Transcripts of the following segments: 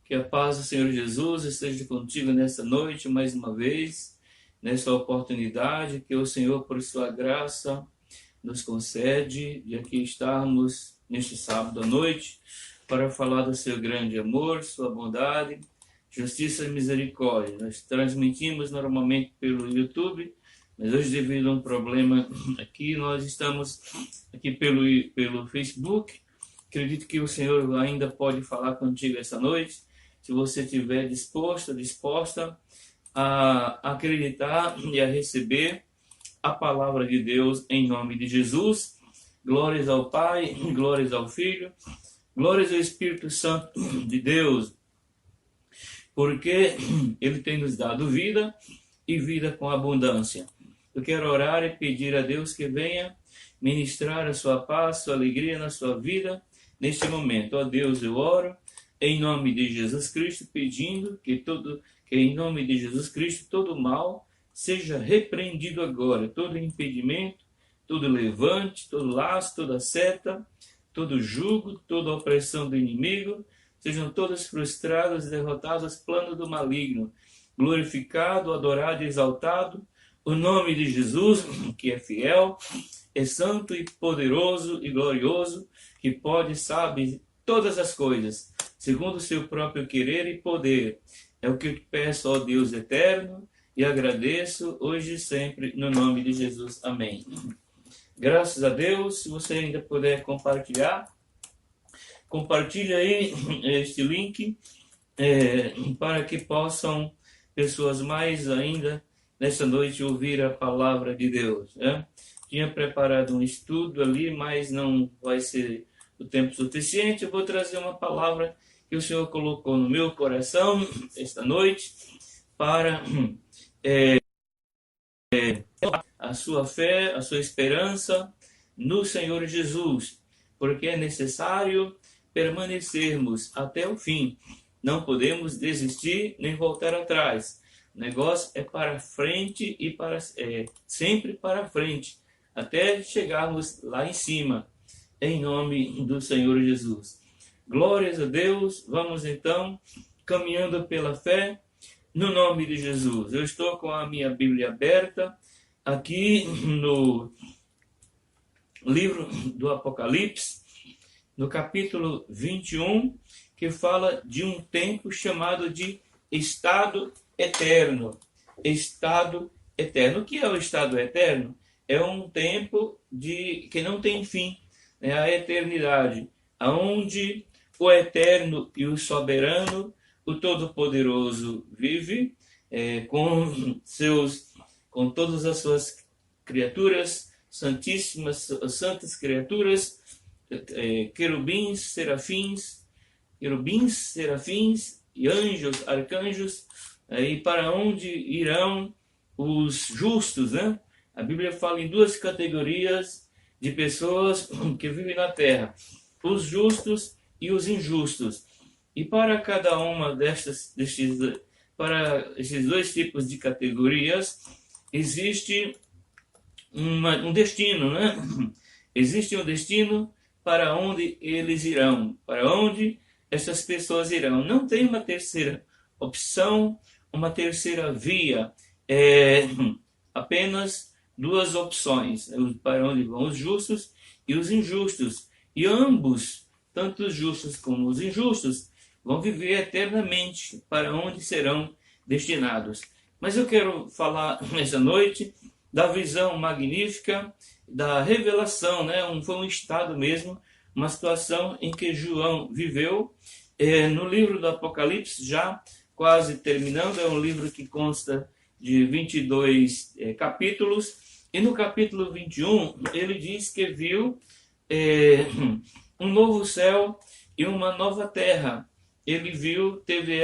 Que a paz do Senhor Jesus esteja contigo nesta noite, mais uma vez, nesta oportunidade que o Senhor, por sua graça, nos concede de aqui estarmos neste sábado à noite para falar do seu grande amor, sua bondade, justiça e misericórdia. Nós transmitimos normalmente pelo YouTube, mas hoje, devido a um problema aqui, nós estamos aqui pelo Facebook. Acredito que o Senhor ainda pode falar contigo essa noite, se você estiver disposta a acreditar e a receber a palavra de Deus em nome de Jesus. Glórias ao Pai, glórias ao Filho, glórias ao Espírito Santo de Deus, porque Ele tem nos dado vida e vida com abundância. Eu quero orar e pedir a Deus que venha ministrar a sua paz, sua alegria na sua vida neste momento. Ó Deus, eu oro em nome de Jesus Cristo, pedindo que em nome de Jesus Cristo todo mal seja repreendido agora, todo impedimento, todo levante, todo laço, toda seta, todo jugo, toda opressão do inimigo, sejam todas frustradas, derrotadas, plano do maligno, glorificado, adorado e exaltado o nome de Jesus, que é fiel, é santo e poderoso e glorioso, que pode, sabe, todas as coisas, segundo o seu próprio querer e poder. É o que eu te peço, ó Deus eterno, e agradeço hoje e sempre, no nome de Jesus. Amém. Graças a Deus. Se você ainda puder compartilhar, compartilhe aí este link, para que possam pessoas mais ainda, nessa noite, ouvir a palavra de Deus. Tinha preparado um estudo ali, mas não vai ser o tempo suficiente. Eu vou trazer uma palavra que o Senhor colocou no meu coração esta noite para a sua fé, a sua esperança no Senhor Jesus, porque é necessário permanecermos até o fim. Não podemos desistir nem voltar atrás. O negócio é para frente e sempre para frente, até chegarmos lá em cima, em nome do Senhor Jesus. Glórias a Deus. Vamos então caminhando pela fé no nome de Jesus. Eu estou com a minha Bíblia aberta aqui no livro do Apocalipse, no capítulo 21, que fala de um tempo chamado de estado eterno. Estado eterno. O que é o estado eterno? É um tempo que não tem fim, a eternidade, aonde o eterno e o soberano, o todo-poderoso vive com todas as suas criaturas santíssimas, santas criaturas, querubins, serafins e anjos, arcanjos, e para onde irão os justos, né? A Bíblia fala em duas categorias de pessoas que vivem na terra: os justos e os injustos. E para cada uma para esses dois tipos de categorias, existe um destino, né? Existe um destino para onde eles irão, para onde essas pessoas irão. Não tem uma terceira opção, uma terceira via. Apenas duas opções, para onde vão os justos e os injustos. E ambos, tanto os justos como os injustos, vão viver eternamente, para onde serão destinados. Mas eu quero falar nessa noite da visão magnífica, da revelação, né? Foi um estado mesmo, uma situação em que João viveu, no livro do Apocalipse, já quase terminando. É um livro que consta de 22 capítulos, e no capítulo 21 ele diz que viu um novo céu e uma nova terra. Ele viu, teve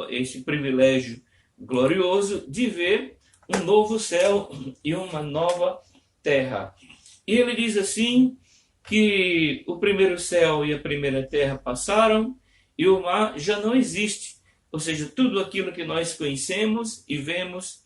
este privilégio glorioso de ver um novo céu e uma nova terra. E ele diz assim, que o primeiro céu e a primeira terra passaram e o mar já não existe. Ou seja, tudo aquilo que nós conhecemos e vemos,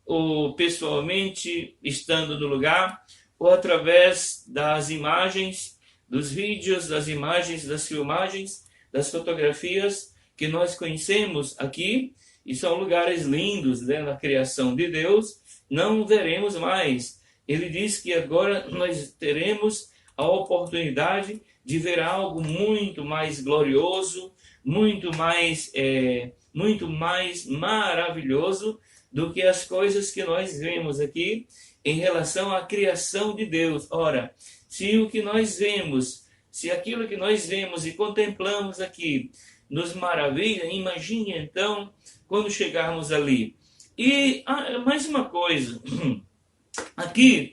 ou pessoalmente estando no lugar, ou através das imagens, dos vídeos, das imagens, das filmagens, das fotografias que nós conhecemos aqui, e são lugares lindos, né, na criação de Deus, não veremos mais. Ele diz que agora nós teremos a oportunidade de ver algo muito mais glorioso, muito mais maravilhoso do que as coisas que nós vemos aqui em relação à criação de Deus. Ora, se o que nós vemos, se aquilo que nós vemos e contemplamos aqui nos maravilha, imagine então quando chegarmos ali. E mais uma coisa, aqui,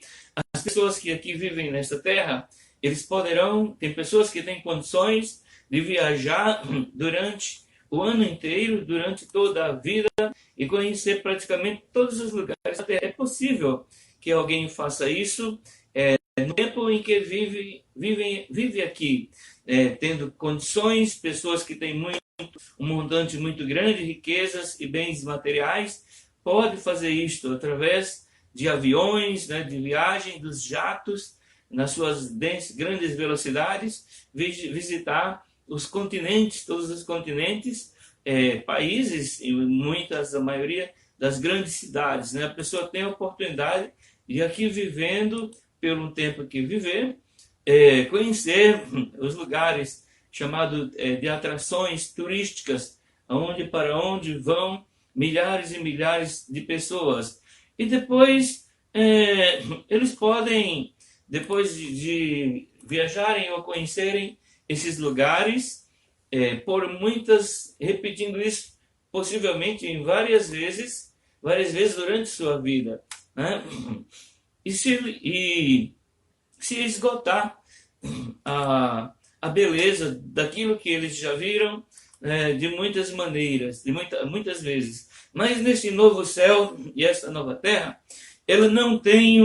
as pessoas que aqui vivem nesta terra, eles poderão, tem pessoas que têm condições de viajar durante o ano inteiro, durante toda a vida, e conhecer praticamente todos os lugares da terra. É possível que alguém faça isso no tempo em que vive aqui, tendo condições, pessoas que têm um montante muito grande de riquezas e bens materiais, pode fazer isto através de aviões, né, de viagem, dos jatos, nas suas grandes velocidades, visitar os continentes, todos os continentes, países e a maioria das grandes cidades. Né? A pessoa tem a oportunidade de aqui vivendo, pelo tempo que viver, conhecer os lugares chamados de atrações turísticas, para onde vão milhares e milhares de pessoas. E depois, eles podem, depois de viajarem ou conhecerem esses lugares, repetindo isso, possivelmente em várias vezes durante sua vida, né? E se esgotar a beleza daquilo que eles já viram, de muitas maneiras, muitas vezes. Mas nesse novo céu e essa nova terra, ela não tem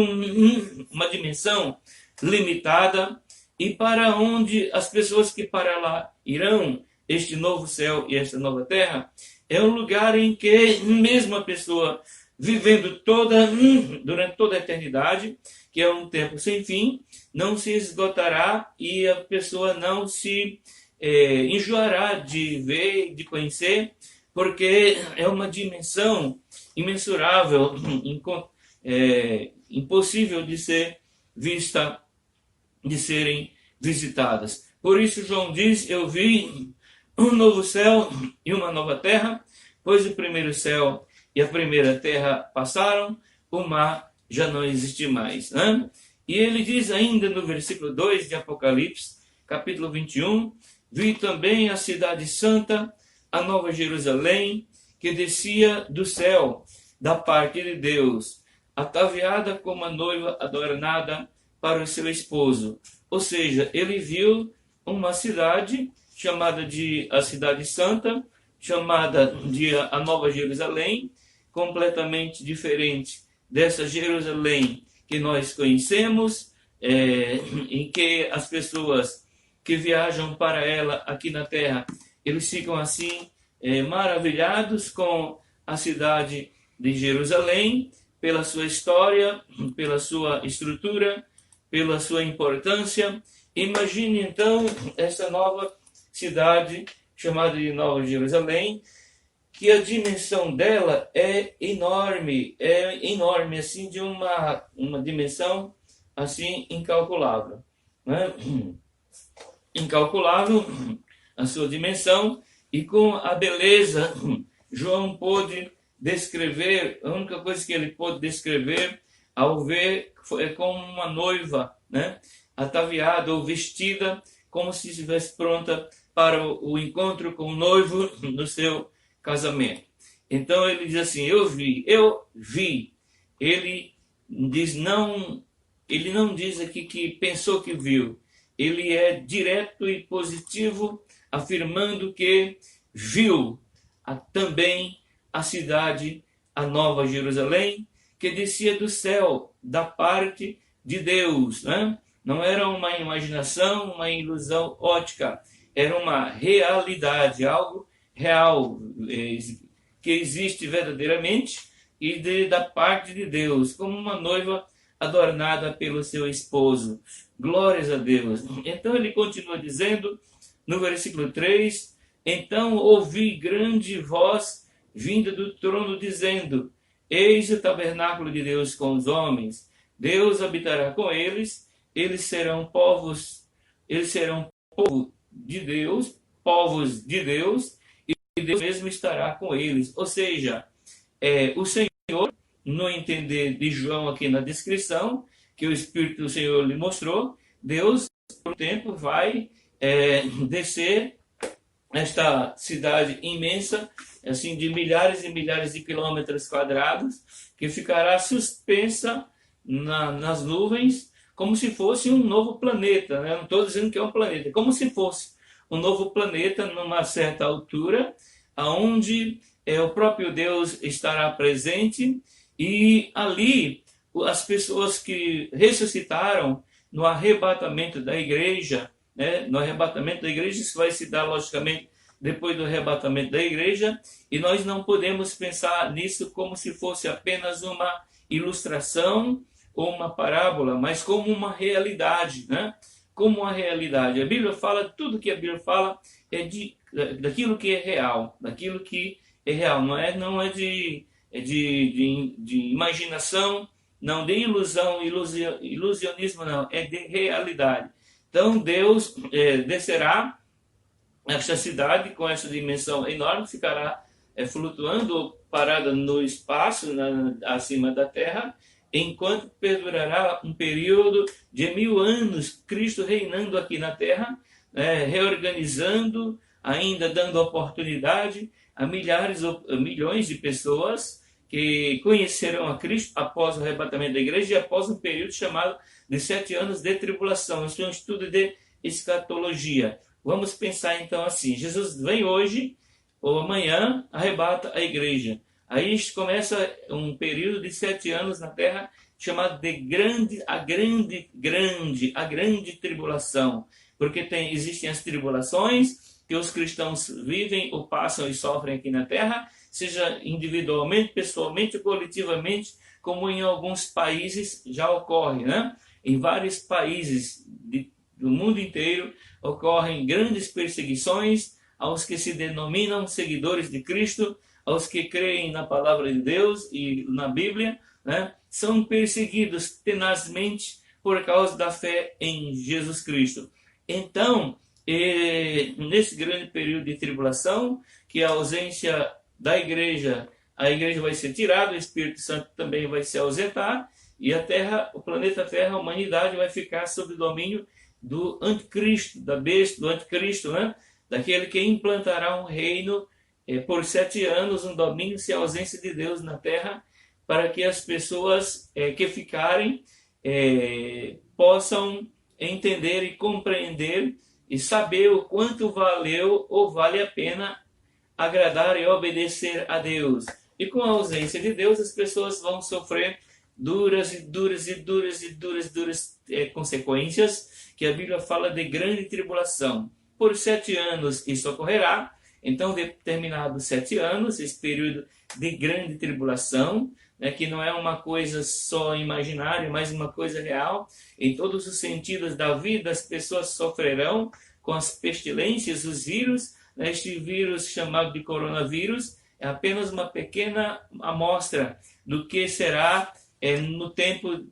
uma dimensão limitada, e para onde as pessoas que para lá irão, este novo céu e esta nova terra, é um lugar em que mesmo a pessoa vivendo durante toda a eternidade, que é um tempo sem fim, não se esgotará e a pessoa não se enjoará de ver, de conhecer, porque é uma dimensão imensurável, impossível de ser vista, de serem visitadas. Por isso João diz: eu vi um novo céu e uma nova terra, pois o primeiro céu e a primeira terra passaram, o mar já não existe mais. Né? E ele diz ainda no versículo 2 de Apocalipse, capítulo 21, vi também a cidade santa, a nova Jerusalém, que descia do céu, da parte de Deus, ataviada como a noiva adornada para o seu esposo. Ou seja, ele viu uma cidade chamada de a cidade santa, chamada de a nova Jerusalém, completamente diferente dessa Jerusalém que nós conhecemos, em que as pessoas que viajam para ela aqui na terra, eles ficam assim maravilhados com a cidade de Jerusalém, pela sua história, pela sua estrutura, pela sua importância. Imagine então essa nova cidade chamada de Nova Jerusalém, que a dimensão dela é enorme, assim, de uma dimensão assim incalculável, né? Incalculável a sua dimensão, e com a beleza, João pôde descrever, a única coisa que ele pôde descrever ao ver é como uma noiva, né? Ataviada ou vestida como se estivesse pronta para o encontro com o noivo no seu casamento. Então ele diz assim: eu vi. Ele não diz aqui que pensou que viu. Ele é direto e positivo, afirmando que viu também a cidade, a Nova Jerusalém, que descia do céu, da parte de Deus, né? Não era uma imaginação, uma ilusão ótica, era uma realidade, algo real, que existe verdadeiramente e da parte de Deus, como uma noiva adornada pelo seu esposo. Glórias a Deus. Então ele continua dizendo: No versículo 3, então ouvi grande voz vinda do trono dizendo: Eis o tabernáculo de Deus com os homens. Deus habitará com eles, eles serão povo de Deus, povos de Deus, e Deus mesmo estará com eles. Ou seja, o Senhor, no entender de João aqui na descrição, que o Espírito do Senhor lhe mostrou, Deus, por um tempo, vai descer esta cidade imensa, assim, de milhares e milhares de quilômetros quadrados, que ficará suspensa nas nuvens, como se fosse um novo planeta, né? Não estou dizendo que é um planeta, como se fosse um novo planeta numa certa altura, aonde o próprio Deus estará presente, e ali as pessoas que ressuscitaram no arrebatamento da igreja, né? No arrebatamento da igreja, isso vai se dar logicamente depois do arrebatamento da igreja, e nós não podemos pensar nisso como se fosse apenas uma ilustração ou uma parábola, mas como uma realidade, né? Como uma realidade. A Bíblia fala, tudo que a Bíblia fala é daquilo que é real, daquilo que é real, não é de imaginação, não de ilusão, ilusionismo, não, é de realidade. Então Deus descerá esta cidade com essa dimensão enorme, ficará flutuando, parada no espaço, acima da terra, enquanto perdurará um período de 1000 anos, Cristo reinando aqui na terra, reorganizando, ainda dando oportunidade a milhões de pessoas que conhecerão a Cristo após o arrebatamento da igreja e após um período chamado de 7 anos de tribulação. Isso é um estudo de escatologia. Vamos pensar então assim: Jesus vem hoje ou amanhã, arrebata a igreja. Aí começa um período de 7 anos na terra chamado de a grande tribulação, porque existem as tribulações que os cristãos vivem ou passam e sofrem aqui na terra, seja individualmente, pessoalmente ou coletivamente, como em alguns países já ocorre, né? Em vários países do mundo inteiro ocorrem grandes perseguições aos que se denominam seguidores de Cristo, aos que creem na palavra de Deus e na Bíblia, né? São perseguidos tenazmente por causa da fé em Jesus Cristo. Então, nesse grande período de tribulação, que a ausência da igreja, a igreja vai ser tirada, o Espírito Santo também vai se ausentar, e a Terra, o planeta Terra, a humanidade vai ficar sob o domínio do anticristo, da besta, do anticristo, né? Daquele que implantará um reino por 7 anos, um domínio sem ausência de Deus na Terra, para que as pessoas que ficarem possam entender e compreender e saber o quanto valeu ou vale a pena agradar e obedecer a Deus. E com a ausência de Deus, as pessoas vão sofrer duras consequências, que a Bíblia fala de grande tribulação. Por 7 anos isso ocorrerá. Então, determinados 7 anos, esse período de grande tribulação, que não é uma coisa só imaginária, mas uma coisa real, em todos os sentidos da vida, as pessoas sofrerão com as pestilências, os vírus. Este vírus chamado de coronavírus é apenas uma pequena amostra do que será no tempo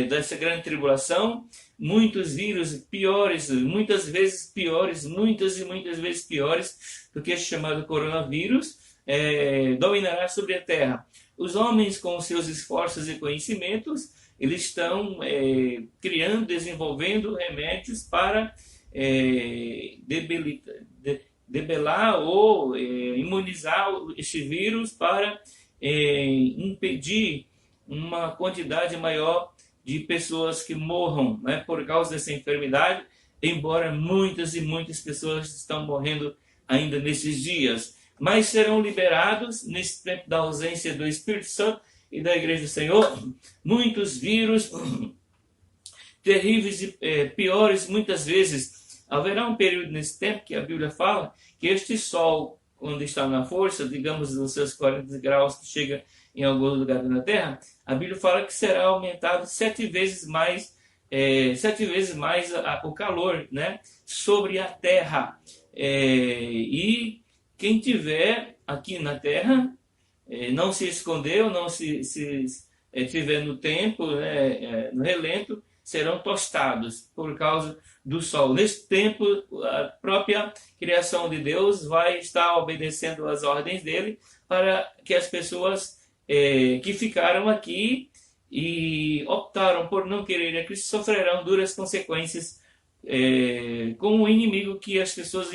dessa grande tribulação. Muitos vírus piores, muitas vezes piores, muitas e muitas vezes piores do que este chamado coronavírus, dominará sobre a terra. Os homens, com seus esforços e conhecimentos, eles estão criando, desenvolvendo remédios para debelar ou imunizar esse vírus, para impedir uma quantidade maior de pessoas que morram, né, por causa dessa enfermidade, embora muitas e muitas pessoas estão morrendo ainda nesses dias. Mas serão liberados, nesse tempo da ausência do Espírito Santo e da Igreja do Senhor, muitos vírus terríveis e piores. Muitas vezes haverá um período nesse tempo que a Bíblia fala que este sol, quando está na força, digamos nos seus 40 graus, que chega em algum lugar na Terra, a Bíblia fala que será aumentado 7 vezes mais 7 vezes mais o calor, né, sobre a terra. E quem tiver aqui na terra, não se escondeu, não se tiver no tempo, né, no relento, serão tostados por causa do sol. Nesse tempo, a própria criação de Deus vai estar obedecendo às ordens dele para que as pessoas que ficaram aqui e optaram por não querer a Cristo sofrerão duras consequências com o inimigo que as pessoas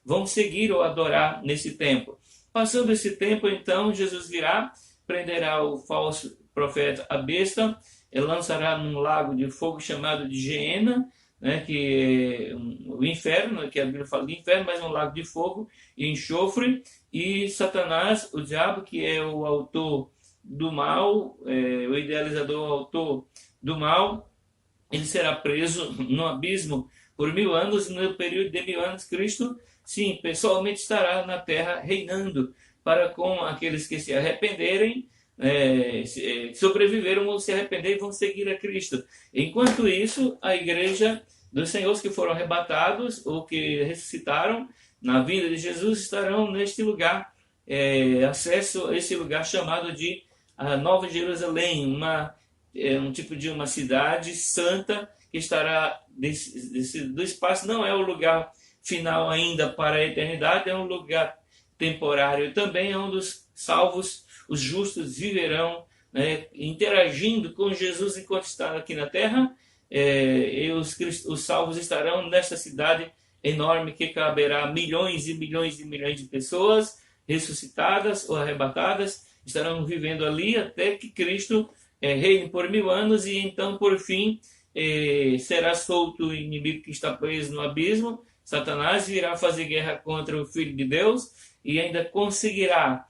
vão seguir ou adorar nesse tempo. Passando esse tempo, então, Jesus virá, prenderá o falso profeta, a besta, e lançará num lago de fogo chamado de Geena, né, que é o inferno, que a Bíblia fala de inferno, mas é um lago de fogo e enxofre, e Satanás, o diabo, que é o autor do mal, o idealizador, o autor do mal, ele será preso no abismo por 1000 anos, e no período de 1000 anos, Cristo, sim, pessoalmente estará na terra reinando, para com aqueles que se arrependerem, sobreviveram ou se arrependerem, vão seguir a Cristo. Enquanto isso, a igreja dos senhores que foram arrebatados ou que ressuscitaram na vinda de Jesus estarão neste lugar, acesso a esse lugar chamado de a Nova Jerusalém, um tipo de uma cidade santa que estará do espaço, não é o lugar final ainda para a eternidade, é um lugar temporário também, onde os salvos, os justos viverão, né, interagindo com Jesus enquanto está aqui na terra, e os salvos estarão nessa cidade enorme que caberá milhões e milhões e milhões de pessoas ressuscitadas ou arrebatadas, estarão vivendo ali até que Cristo reine por 1000 anos, e então, por fim, será solto o inimigo que está preso no abismo. Satanás virá fazer guerra contra o Filho de Deus e ainda conseguirá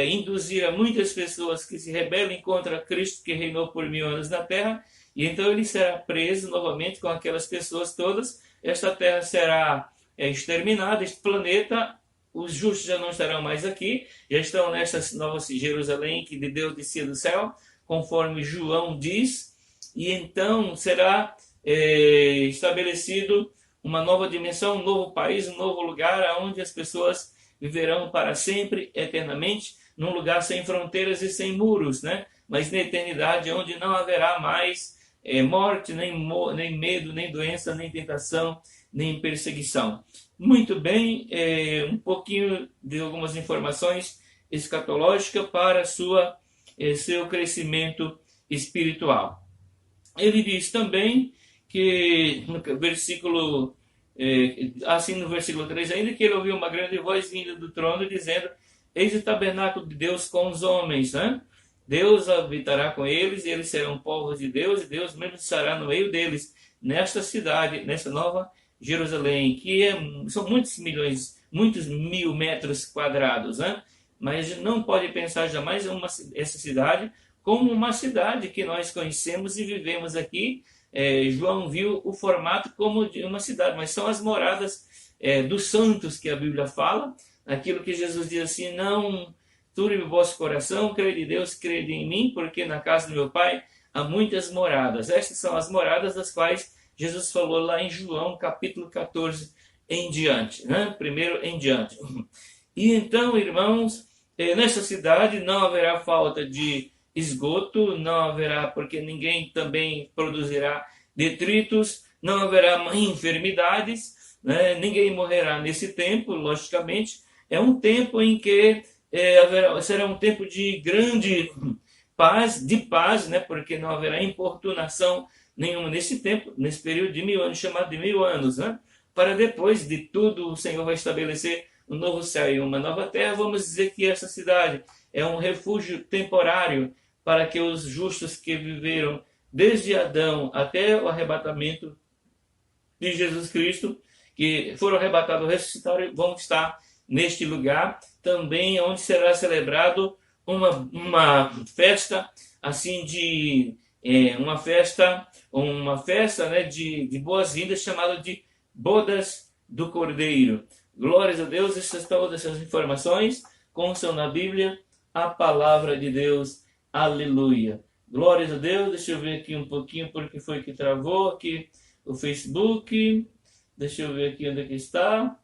induzir a muitas pessoas que se rebelem contra Cristo, que reinou por 1000 anos na terra, e então ele será preso novamente com aquelas pessoas todas. Esta terra será exterminada, este planeta, os justos já não estarão mais aqui, já estão nesta nova Jerusalém que de Deus descia do céu, conforme João diz, e então será estabelecido uma nova dimensão, um novo país, um novo lugar, onde as pessoas viverão para sempre, eternamente, num lugar sem fronteiras e sem muros, né? Mas na eternidade, onde não haverá mais morte, nem medo, nem doença, nem tentação, nem perseguição. Muito bem, um pouquinho de algumas informações escatológicas para seu crescimento espiritual. Ele diz também que no versículo, assim no versículo 3 ainda, que ele ouviu uma grande voz vinda do trono dizendo: eis o tabernáculo de Deus com os homens, né? Deus habitará com eles, e eles serão povos de Deus, e Deus mesmo estará no meio deles, nesta cidade, nessa nova Jerusalém, que são muitos mil metros quadrados, né? Mas não pode pensar jamais essa cidade como uma cidade que nós conhecemos e vivemos aqui. João viu o formato como de uma cidade, mas são as moradas dos santos que a Bíblia fala, aquilo que Jesus diz assim: não turbe o vosso coração, crede em Deus, crede em mim, porque na casa do meu Pai há muitas moradas. Estas são as moradas das quais Jesus falou lá em João, capítulo 14 em diante, né? Primeiro em diante. E então, irmãos, nessa cidade não haverá falta de esgoto, não haverá, porque ninguém também produzirá detritos, não haverá enfermidades, né? Ninguém morrerá nesse tempo, logicamente. É um tempo em que será um tempo de grande paz, né? Porque não haverá importunação nenhuma nesse tempo, nesse período de 1000 anos, chamado de 1000 anos, né? Para depois de tudo, o Senhor vai estabelecer um novo céu e uma nova terra. Vamos dizer que essa cidade é um refúgio temporário para que os justos que viveram desde Adão até o arrebatamento de Jesus Cristo, que foram arrebatados, ressuscitaram, vão estar neste lugar também, onde será celebrado uma festa assim uma festa, né, de boas-vindas, chamada de Bodas do Cordeiro. Glórias a Deus. Todas essas informações constam na Bíblia, a palavra de Deus. Aleluia. Glórias a Deus. Deixa eu ver aqui um pouquinho porque foi que travou aqui o Facebook. Deixa eu ver aqui onde é que está.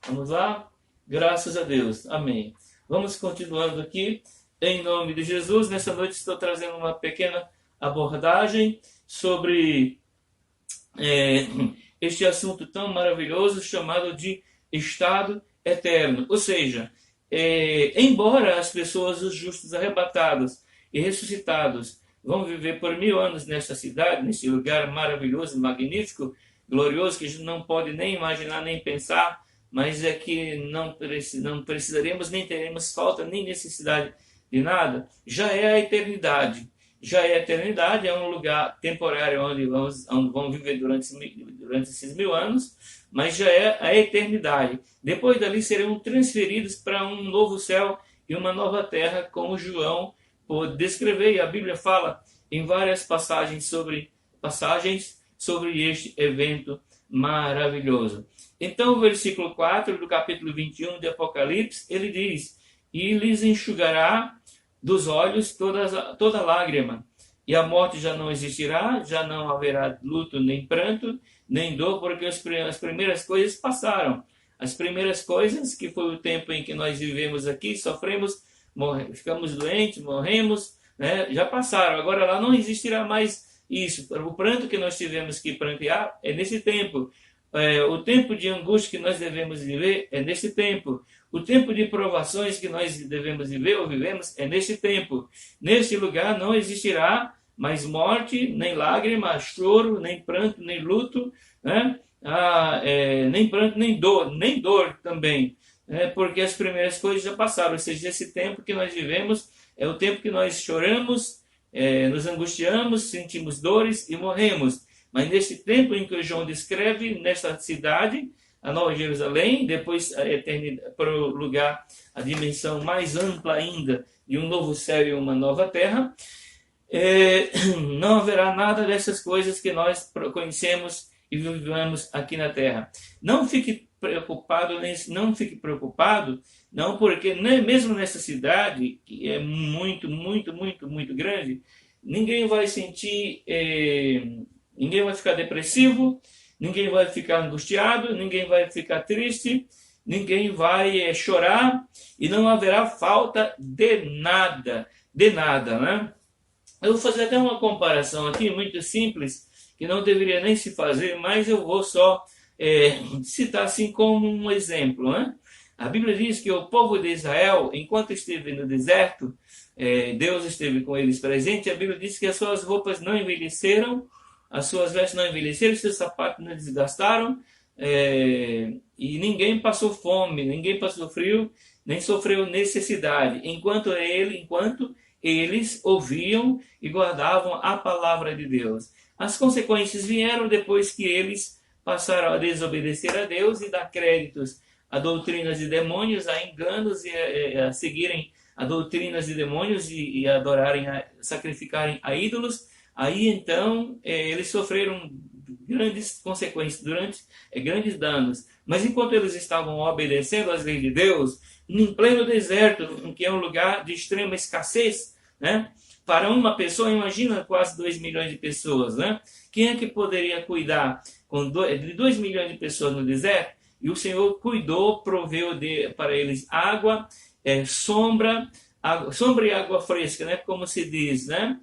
Vamos lá. Graças a Deus. Amém. Vamos continuando aqui. Em nome de Jesus, nessa noite estou trazendo uma pequena abordagem sobre este assunto tão maravilhoso chamado de estado eterno. Ou seja, embora as pessoas, os justos arrebatados e ressuscitados, vão viver por 1000 anos nesta cidade, nesse lugar maravilhoso, magnífico, glorioso, que a gente não pode nem imaginar, nem pensar, mas é que não precisaremos, nem teremos falta, nem necessidade de nada. Já é a eternidade. Já é a eternidade, é um lugar temporário onde vão viver durante esses 1000 anos, mas já é a eternidade. Depois dali serão transferidos para um novo céu e uma nova terra, como João pôde descrever, e a Bíblia fala em várias passagens sobre este evento maravilhoso. Então, o versículo 4 do capítulo 21 de Apocalipse, ele diz: e lhes enxugará dos olhos toda lágrima, e a morte já não existirá, já não haverá luto, nem pranto, nem dor, porque as primeiras coisas passaram. As primeiras coisas, que foi o tempo em que nós vivemos aqui, sofremos, ficamos doentes, morremos, né? Já passaram. Agora lá não existirá mais isso. O pranto que nós tivemos que prantear é nesse tempo. O tempo de angústia que nós devemos viver é nesse tempo. O tempo de provações que nós devemos viver ou vivemos é nesse tempo. Neste lugar não existirá mais morte, nem lágrima, choro, nem pranto, nem luto, né? Nem pranto, nem dor também, porque as primeiras coisas já passaram. Ou seja, esse tempo que nós vivemos é o tempo que nós choramos, nos angustiamos, sentimos dores e morremos. Mas nesse tempo em que o João descreve, nessa cidade, a Nova Jerusalém, depois a eternidade, para o lugar, a dimensão mais ampla ainda, de um novo céu e uma nova terra, não haverá nada dessas coisas que nós conhecemos e vivemos aqui na terra. Não fique preocupado, não, porque mesmo nessa cidade, que é muito, muito, muito, muito grande, ninguém vai sentir... Ninguém vai ficar depressivo, ninguém vai ficar angustiado, ninguém vai ficar triste, ninguém vai chorar e não haverá falta de nada, né? Eu vou fazer até uma comparação aqui muito simples, que não deveria nem se fazer, mas eu vou só citar assim como um exemplo, né? A Bíblia diz que o povo de Israel, enquanto esteve no deserto, Deus esteve com eles presente. A Bíblia diz que as suas roupas não envelheceram, as suas vestes não envelheceram, seus sapatos não desgastaram, e ninguém passou fome, ninguém passou frio, nem sofreu necessidade, enquanto eles ouviam e guardavam a palavra de Deus. As consequências vieram depois que eles passaram a desobedecer a Deus e dar créditos a doutrinas de demônios, a enganos e a seguirem a doutrinas de demônios e adorarem, sacrificarem a ídolos. Aí então eles sofreram grandes consequências, grandes danos. Mas enquanto eles estavam obedecendo às leis de Deus, em pleno deserto, que é um lugar de extrema escassez, né? Para uma pessoa, imagina quase 2 milhões de pessoas, né? Quem é que poderia cuidar de 2 milhões de pessoas no deserto? E o Senhor cuidou, proveu para eles água, sombra e água fresca, né? Como se diz, né?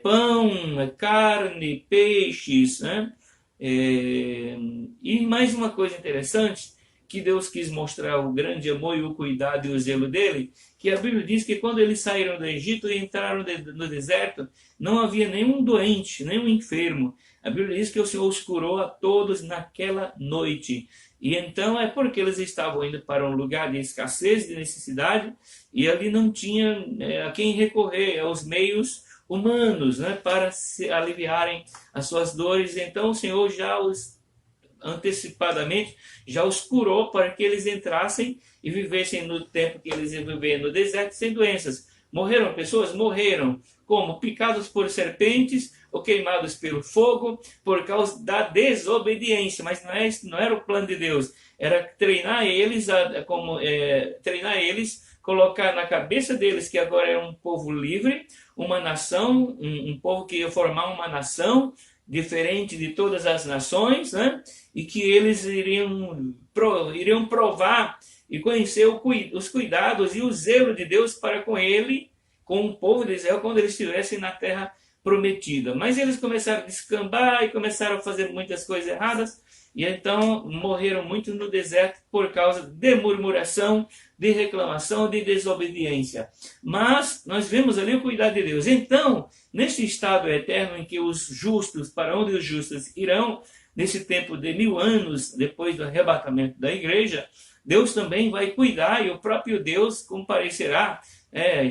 Pão, carne, peixes, né? E mais uma coisa interessante, que Deus quis mostrar o grande amor e o cuidado e o zelo dele, que a Bíblia diz que quando eles saíram do Egito e entraram no deserto, não havia nenhum doente, nenhum enfermo. A Bíblia diz que o Senhor os curou a todos naquela noite. E então é porque eles estavam indo para um lugar de escassez, de necessidade, e ali não tinha a quem recorrer, aos meios humanos, né, para se aliviarem as suas dores. Então o Senhor antecipadamente já os curou para que eles entrassem e vivessem no tempo que eles iam viver no deserto sem doenças. Morreram pessoas? Morreram. Como? Picados por serpentes ou queimados pelo fogo por causa da desobediência. Mas não era o plano de Deus, era treinar eles, colocar na cabeça deles que agora é um povo livre, uma nação, um povo que ia formar uma nação diferente de todas as nações, né? E que eles iriam provar e conhecer os cuidados e o zelo de Deus para com ele, com o povo de Israel, quando eles estivessem na terra prometida. Mas eles começaram a descambar e começaram a fazer muitas coisas erradas, e então morreram muito no deserto por causa de murmuração, de reclamação, de desobediência. Mas nós vemos ali o cuidado de Deus. Então, neste estado eterno em que os justos, para onde os justos irão, nesse tempo de 1000 anos depois do arrebatamento da igreja, Deus também vai cuidar, e o próprio Deus comparecerá,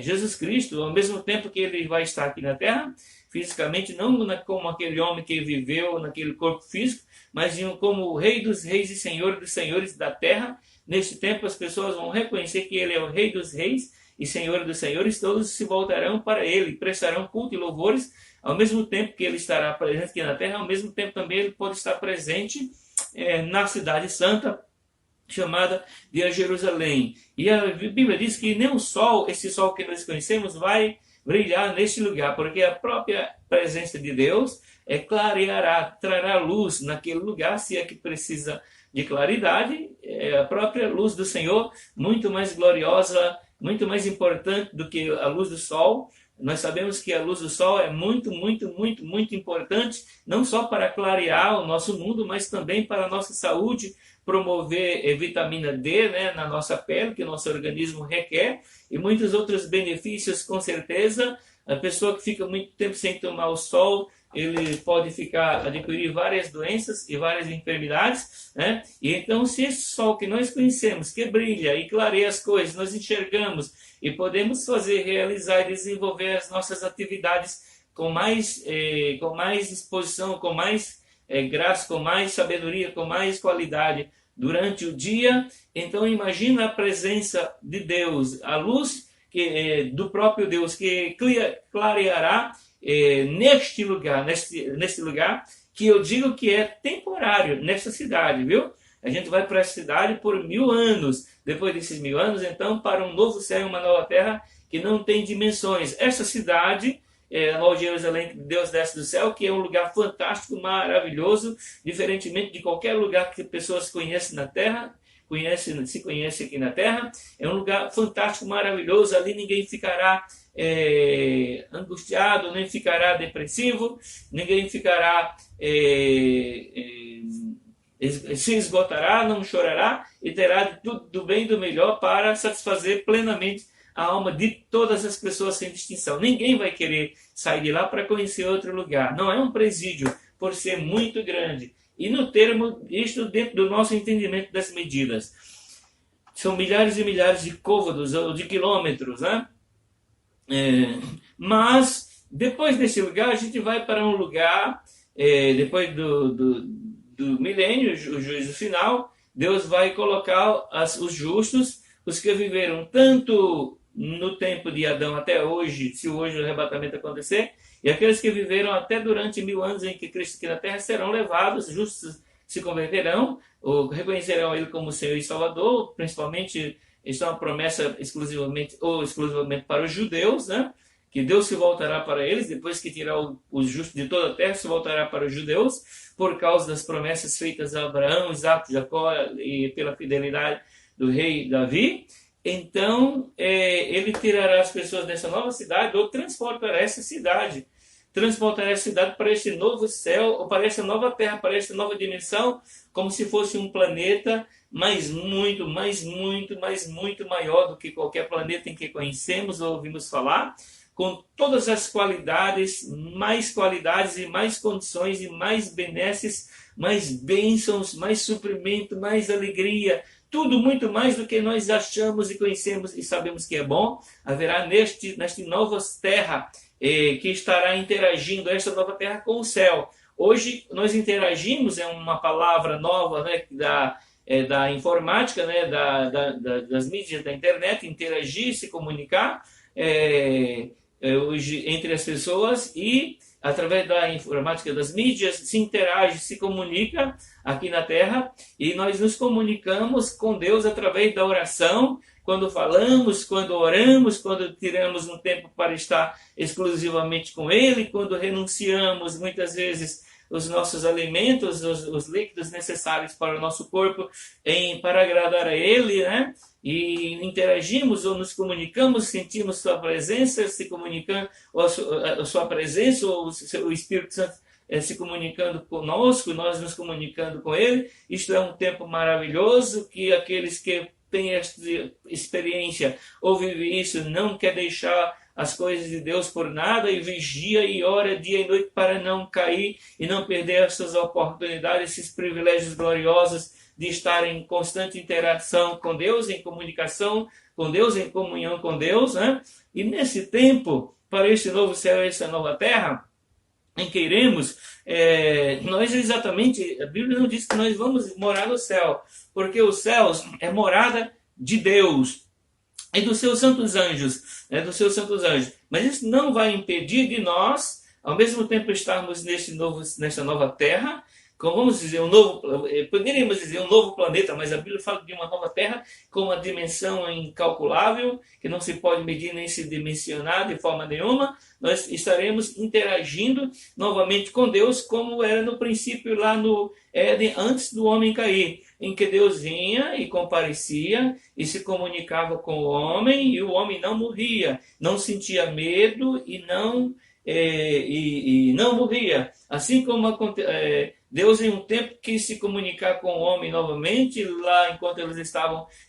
Jesus Cristo, ao mesmo tempo que ele vai estar aqui na terra, fisicamente, não como aquele homem que viveu naquele corpo físico, mas como o Rei dos Reis e Senhor dos Senhores da terra. Neste tempo as pessoas vão reconhecer que ele é o Rei dos Reis e Senhor dos Senhores, todos se voltarão para ele, prestarão culto e louvores, ao mesmo tempo que ele estará presente aqui na terra, ao mesmo tempo também ele pode estar presente na cidade santa, chamada de Jerusalém. E a Bíblia diz que nem o sol, esse sol que nós conhecemos, vai brilhar neste lugar, porque a própria presença de Deus clareará, trará luz naquele lugar, se é que precisa de claridade. A própria luz do Senhor, muito mais gloriosa, muito mais importante do que a luz do sol. Nós sabemos que a luz do sol é muito, muito, muito, muito importante, não só para clarear o nosso mundo, mas também para a nossa saúde, promover vitamina D, né, na nossa pele, que o nosso organismo requer, e muitos outros benefícios, com certeza. A pessoa que fica muito tempo sem tomar o sol, ele pode adquirir várias doenças e várias enfermidades, né? E então, se esse sol que nós conhecemos, que brilha e clareia as coisas, nós enxergamos e podemos realizar e desenvolver as nossas atividades com mais exposição, com mais graça, com mais sabedoria, com mais qualidade durante o dia, então imagina a presença de Deus, a luz do próprio Deus que clareará neste lugar, que eu digo que é temporário, nesta cidade, viu? A gente vai para essa cidade por 1000 anos. Depois desses 1000 anos, então, para um novo céu e uma nova terra que não tem dimensões. Essa cidade, a Nova Jerusalém, que Deus desce do céu, que é um lugar fantástico, maravilhoso, diferentemente de qualquer lugar que pessoas conhecem na terra, se conhece aqui na terra. É um lugar fantástico, maravilhoso. Ali ninguém ficará angustiado, nem ficará depressivo, ninguém ficará se esgotará, não chorará, e terá de tudo do bem e do melhor para satisfazer plenamente a alma de todas as pessoas sem distinção. Ninguém vai querer sair de lá para conhecer outro lugar. Não é um presídio, por ser muito grande. E no termo, isto dentro do nosso entendimento das medidas. São milhares e milhares de côvados ou de quilômetros, né? Mas, depois desse lugar, a gente vai para um lugar, depois do milênio, o juízo final, Deus vai colocar os justos, os que viveram tanto no tempo de Adão até hoje, se hoje o arrebatamento acontecer, e aqueles que viveram até durante 1000 anos em que Cristo aqui na terra serão levados, justos se converterão, ou reconhecerão Ele como Senhor e Salvador. Principalmente, isso é uma promessa exclusivamente para os judeus, né? Que Deus se voltará para eles, depois que tirar os justos de toda a terra, se voltará para os judeus, por causa das promessas feitas a Abraão, Isaac, Jacó, e pela fidelidade do rei Davi. Então, ele tirará as pessoas dessa nova cidade, ou transportará essa cidade para este novo céu, ou para esta nova terra, para esta nova dimensão, como se fosse um planeta, mas muito maior do que qualquer planeta em que conhecemos ou ouvimos falar, com todas as qualidades e mais condições e mais benesses, mais bênçãos, mais suprimento, mais alegria, tudo muito mais do que nós achamos e conhecemos e sabemos que é bom. Haverá nesta nova terra que estará interagindo, esta nova terra, com o céu. Hoje nós interagimos, é uma palavra nova, né, da informática, né, das mídias da internet, interagir, se comunicar hoje entre as pessoas, e através da informática, das mídias, se interage, se comunica aqui na Terra, e nós nos comunicamos com Deus através da oração, quando falamos, quando oramos, quando tiramos um tempo para estar exclusivamente com Ele, quando renunciamos muitas vezes os nossos alimentos, os líquidos necessários para o nosso corpo, para agradar a Ele, né? E interagimos ou nos comunicamos, sentimos Sua presença, se comunicando, a Sua presença, ou o Espírito Santo se comunicando conosco, nós nos comunicando com Ele. Isto é um tempo maravilhoso que aqueles que têm esta experiência ou vivem isso não quer deixar as coisas de Deus por nada, e vigia e ora dia e noite para não cair e não perder essas oportunidades, esses privilégios gloriosos de estar em constante interação com Deus, em comunicação com Deus, em comunhão com Deus, né? E nesse tempo, para esse novo céu e essa nova terra, em que iremos, nós exatamente, a Bíblia não diz que nós vamos morar no céu, porque os céus é morada de Deus e dos seus santos anjos, Mas isso não vai impedir de nós, ao mesmo tempo, estarmos nessa nova terra, como vamos dizer, poderíamos dizer um novo planeta, mas a Bíblia fala de uma nova terra com uma dimensão incalculável, que não se pode medir nem se dimensionar de forma nenhuma. Nós estaremos interagindo novamente com Deus, como era no princípio lá no Éden, antes do homem cair, em que Deus vinha e comparecia e se comunicava com o homem, e o homem não morria, não sentia medo e não morria. Assim como Deus, em um tempo, quis se comunicar com o homem novamente, lá enquanto eles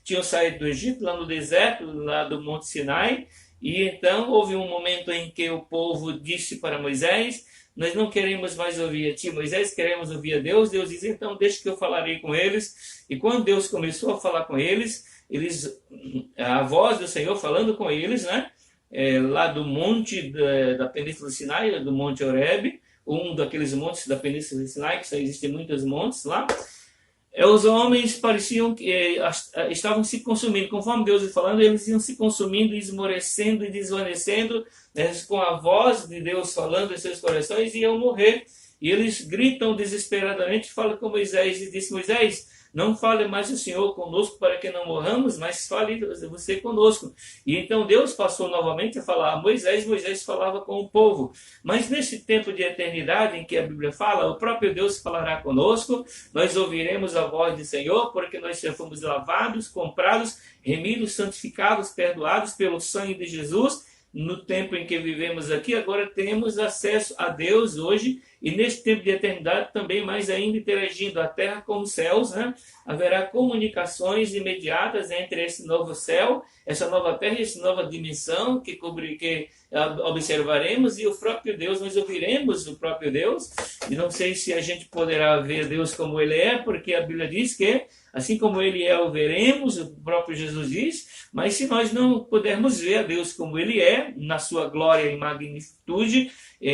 tinham saído do Egito, lá no deserto, lá do Monte Sinai. E então houve um momento em que o povo disse para Moisés: nós não queremos mais ouvir a ti, Moisés, queremos ouvir a Deus. Deus diz: então deixa que eu falarei com eles. E quando Deus começou a falar com eles, a voz do Senhor falando com eles, né? Lá do monte da Península de Sinai, do Monte Horebe, um daqueles montes da Península de Sinai, que só existem muitos montes lá. Os homens pareciam que estavam se consumindo, conforme Deus ia falando, eles iam se consumindo, esmorecendo e desvanecendo, né, com a voz de Deus falando em seus corações, e iam morrer. E eles gritam desesperadamente, falam com Moisés e dizem: Moisés, não fale mais o Senhor conosco para que não morramos, mas fale você conosco. E então Deus passou novamente a falar a Moisés. Moisés falava com o povo. Mas nesse tempo de eternidade em que a Bíblia fala, o próprio Deus falará conosco. Nós ouviremos a voz do Senhor, porque nós já fomos lavados, comprados, remidos, santificados, perdoados pelo sangue de Jesus. No tempo em que vivemos aqui, agora temos acesso a Deus hoje, e nesse tempo de eternidade também, mais ainda, interagindo a terra com os céus, né? Haverá comunicações imediatas entre esse novo céu, essa nova terra e essa nova dimensão que observaremos, e o próprio Deus, nós ouviremos o próprio Deus. E não sei se a gente poderá ver Deus como Ele é, porque a Bíblia diz que assim como Ele é, o veremos, o próprio Jesus diz. Mas se nós não pudermos ver a Deus como Ele é, na sua glória e magnitude,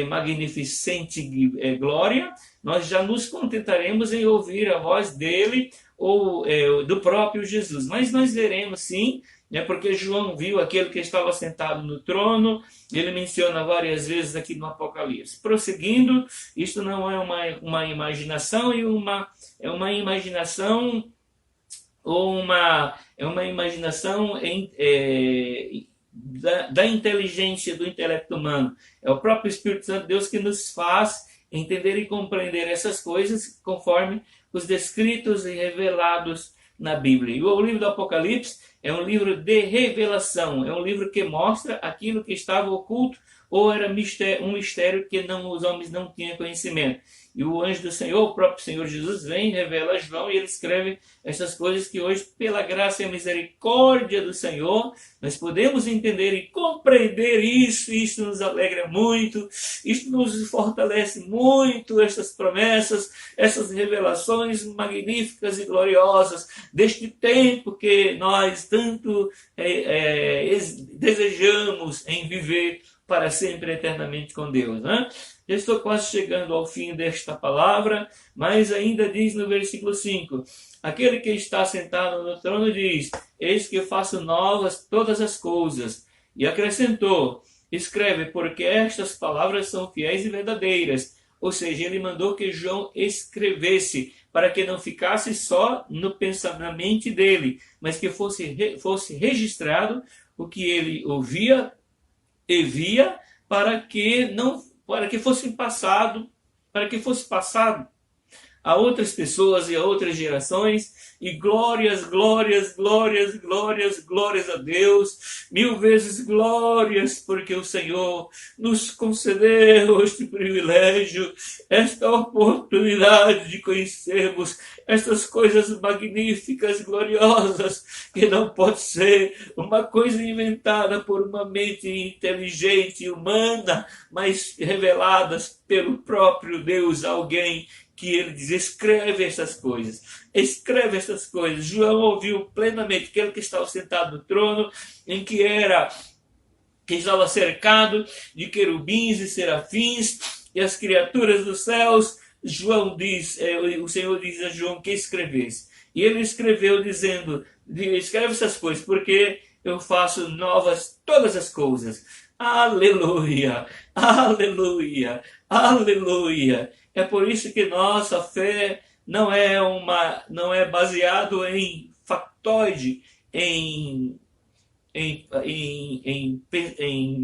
magnificente glória, nós já nos contentaremos em ouvir a voz dele ou do próprio Jesus. Mas nós veremos sim, né, porque João viu aquele que estava sentado no trono. Ele menciona várias vezes aqui no Apocalipse. Prosseguindo, isto não é uma imaginação, é uma imaginação ou uma imaginação da inteligência, do intelecto humano. É o próprio Espírito Santo de Deus que nos faz entender e compreender essas coisas conforme os descritos e revelados na Bíblia. E o livro do Apocalipse é um livro de revelação, é um livro que mostra aquilo que estava oculto ou era um mistério que os homens não tinham conhecimento. E o anjo do Senhor, o próprio Senhor Jesus, vem, revela a João, e ele escreve essas coisas que hoje, pela graça e misericórdia do Senhor, nós podemos entender e compreender isso. Isso nos alegra muito, isso nos fortalece muito, essas promessas, essas revelações magníficas e gloriosas deste tempo que nós tanto desejamos em viver para sempre, eternamente com Deus, né? Já estou quase chegando ao fim desta palavra, mas ainda diz no versículo 5, aquele que está sentado no trono diz: eis que eu faço novas todas as coisas. E acrescentou: escreve, porque estas palavras são fiéis e verdadeiras. Ou seja, ele mandou que João escrevesse, para que não ficasse só no pensamento dele, mas que fosse registrado o que ele ouvia e via, para que fosse passado, a outras pessoas e a outras gerações, e glórias, glórias, glórias, glórias, glórias a Deus, mil vezes glórias, porque o Senhor nos concedeu este privilégio, esta oportunidade de conhecermos estas coisas magníficas, gloriosas, que não pode ser uma coisa inventada por uma mente inteligente, humana, mas reveladas pelo próprio Deus, alguém que ele diz, escreve estas coisas, escreve estas coisas. João ouviu plenamente aquele que estava sentado no trono, que estava cercado de querubins e serafins, e as criaturas dos céus. João diz, o Senhor diz a João que escrevesse. E ele escreveu dizendo, escreve essas coisas, porque eu faço novas todas as coisas. Aleluia, aleluia, aleluia. É por isso que nossa fé não é baseado em factoide, em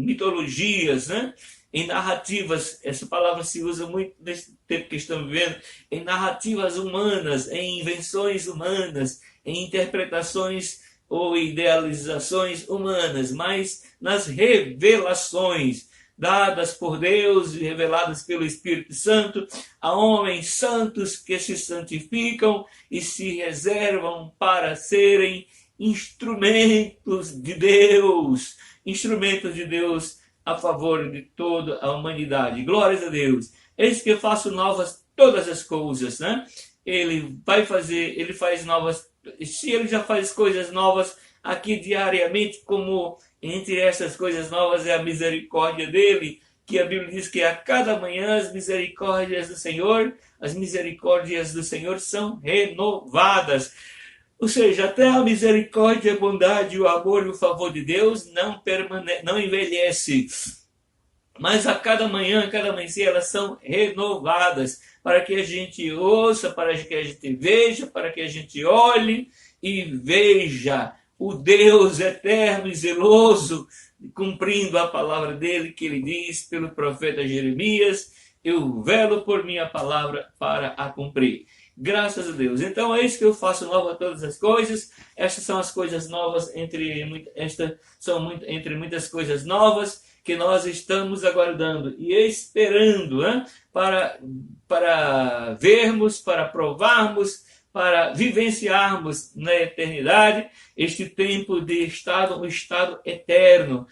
mitologias, né? Em narrativas. Essa palavra se usa muito nesse tempo que estamos vivendo, em narrativas humanas, em invenções humanas, em interpretações ou idealizações humanas, mas nas revelações dadas por Deus e reveladas pelo Espírito Santo a homens santos que se santificam e se reservam para serem instrumentos de Deus a favor de toda a humanidade. Glórias a Deus. Eis que faço novas todas as coisas, né? Ele faz novas, se ele já faz coisas novas aqui diariamente, como entre essas coisas novas é a misericórdia dele, que a Bíblia diz que a cada manhã as misericórdias do Senhor são renovadas. Ou seja, até a misericórdia, a bondade, o amor e o favor de Deus não envelhece. Mas a cada manhã, a cada amanhecer, elas são renovadas, para que a gente ouça, para que a gente veja, para que a gente olhe e veja o Deus eterno e zeloso, cumprindo a palavra dele, que ele diz pelo profeta Jeremias, eu velo por minha palavra para a cumprir. Graças a Deus. Então é isso que eu faço nova todas as coisas. Estas são as coisas novas, entre muitas coisas novas que nós estamos aguardando e esperando, né? Para vermos, para provarmos, para vivenciarmos na eternidade este tempo de um estado eterno.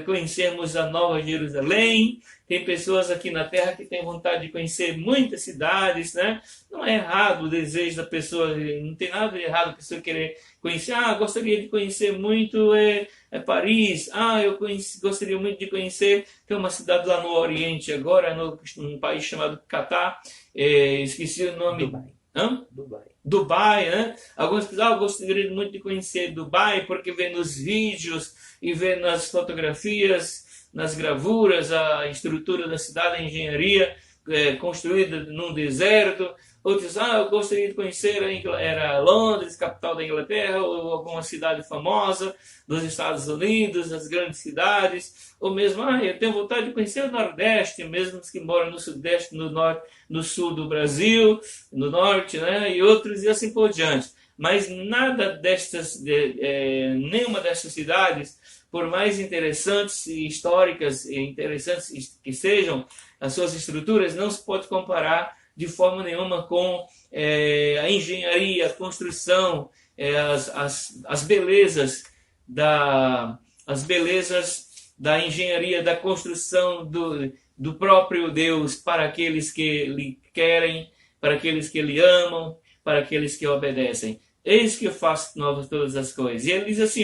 Conhecermos a Nova Jerusalém. Tem pessoas aqui na Terra que têm vontade de conhecer muitas cidades, né? Não é errado o desejo da pessoa, não tem nada de errado a pessoa querer conhecer. Gostaria de conhecer muito Paris. Gostaria muito de conhecer, tem uma cidade lá no Oriente agora, num país chamado Catar, esqueci o nome. Dubai, né? Algumas pessoas gostariam muito de conhecer Dubai, porque vê nos vídeos e vê nas fotografias, nas gravuras, a estrutura da cidade, a engenharia construída num deserto. Outros, eu gostaria de conhecer era Londres, capital da Inglaterra, ou alguma cidade famosa dos Estados Unidos, as grandes cidades, ou mesmo, eu tenho vontade de conhecer o Nordeste, mesmo os que moram no Sudeste, no Norte, no Sul do Brasil, no Norte, né, e outros, e assim por diante. Mas nada nenhuma dessas cidades, por mais interessantes e históricas e interessantes que sejam as suas estruturas, não se pode comparar de forma nenhuma com a engenharia, a construção, as belezas da engenharia, da construção do próprio Deus para aqueles que lhe querem, para aqueles que lhe amam, para aqueles que obedecem. Eis que eu faço novas todas as coisas. E ele diz assim,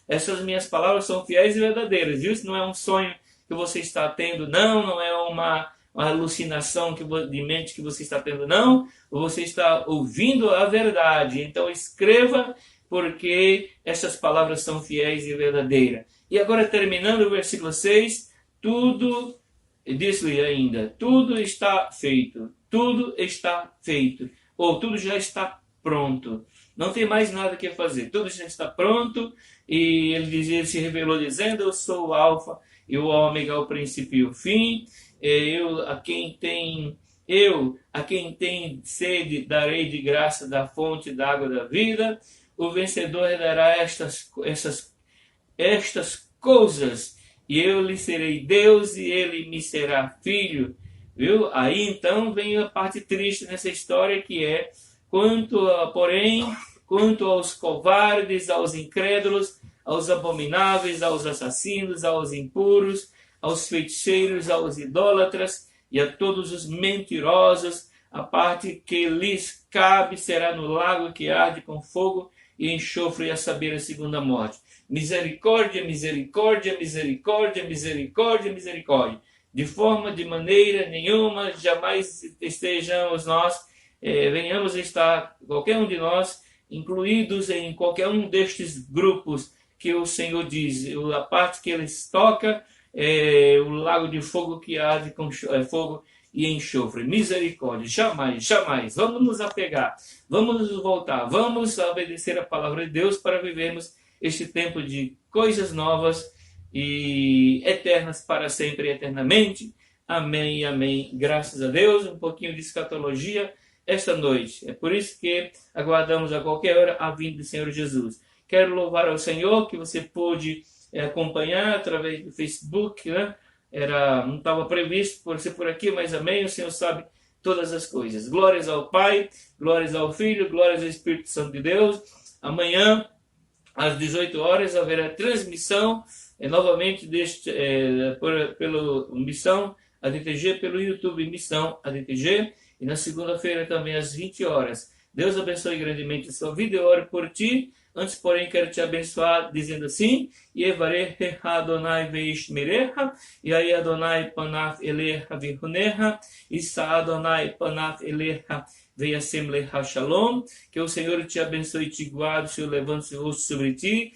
essas minhas palavras são fiéis e verdadeiras. Isso não é um sonho que você está tendo, não é uma alucinação de mente que você está tendo, não. Você está ouvindo a verdade. Então escreva, porque essas palavras são fiéis e verdadeiras. E agora, terminando o versículo 6, tudo, disse-lhe ainda, tudo está feito, tudo está feito, ou tudo já está pronto. Não tem mais nada que fazer, tudo já está pronto. E ele se revelou dizendo: eu sou o alfa e o ômega, o princípio e o fim. Eu a quem tem sede darei de graça da fonte da água da vida. O vencedor herdará estas coisas, e eu lhe serei Deus e ele me será filho. Viu? Aí então vem a parte triste nessa história, que é: porém, quanto aos covardes, aos incrédulos, aos abomináveis, aos assassinos, aos impuros, aos feiticeiros, aos idólatras e a todos os mentirosos, a parte que lhes cabe será no lago que arde com fogo e enxofre, a saber, a segunda morte. Misericórdia, misericórdia, misericórdia, misericórdia, misericórdia. De maneira nenhuma, jamais estejamos nós, venhamos estar, qualquer um de nós, incluídos em qualquer um destes grupos que o Senhor diz. A parte que eles tocam é o lago de fogo que arde com fogo e enxofre. Misericórdia, jamais, jamais. Vamos nos apegar, vamos nos voltar, vamos obedecer a palavra de Deus para vivermos este tempo de coisas novas e eternas para sempre e eternamente. Amém e amém. Graças a Deus. Um pouquinho de escatologia esta noite. É por isso que aguardamos a qualquer hora a vinda do Senhor Jesus. Quero louvar ao Senhor que você pôde acompanhar através do Facebook, né? Não estava previsto por ser por aqui, mas amém, o Senhor sabe todas as coisas. Glórias ao Pai, glórias ao Filho, glórias ao Espírito Santo de Deus. Amanhã, às 18 horas, haverá transmissão novamente pelo Missão ADTG, pelo YouTube Missão ADTG, e na segunda-feira também às 20 horas. Deus abençoe grandemente a sua vida, eu oro por ti. Antes, porém, quero te abençoar dizendo assim: Yevarecha Adonai veishmerecha, e aí Adonai panav elecha vihunecha, e sa Adonai panav elecha veyasem lecha shalom. Que o Senhor te abençoe e te guarde, o Senhor levante seu rosto sobre ti,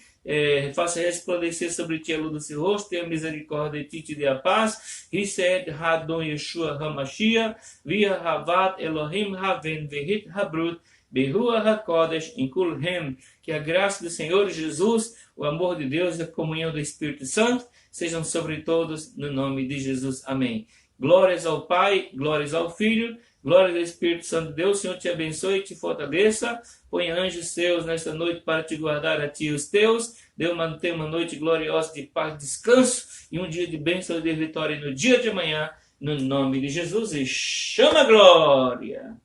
faça resplandecer sobre ti a luz do seu rosto, tenha misericórdia de ti, te dê a paz. Hised Hadon Yeshua HaMashiach, Via Havat Elohim Haven Vehit Habrut, Behua HaKodesh Inkulhem. Que a graça do Senhor Jesus, o amor de Deus e a comunhão do Espírito Santo sejam sobre todos, no nome de Jesus. Amém. Glórias ao Pai, glórias ao Filho, glórias ao Espírito Santo de Deus. O Senhor te abençoe e te fortaleça. Põe anjos seus nesta noite para te guardar a ti e os teus. Deus mantenha uma noite gloriosa de paz e descanso, e um dia de bênção e de vitória no dia de amanhã, no nome de Jesus. E chama a glória!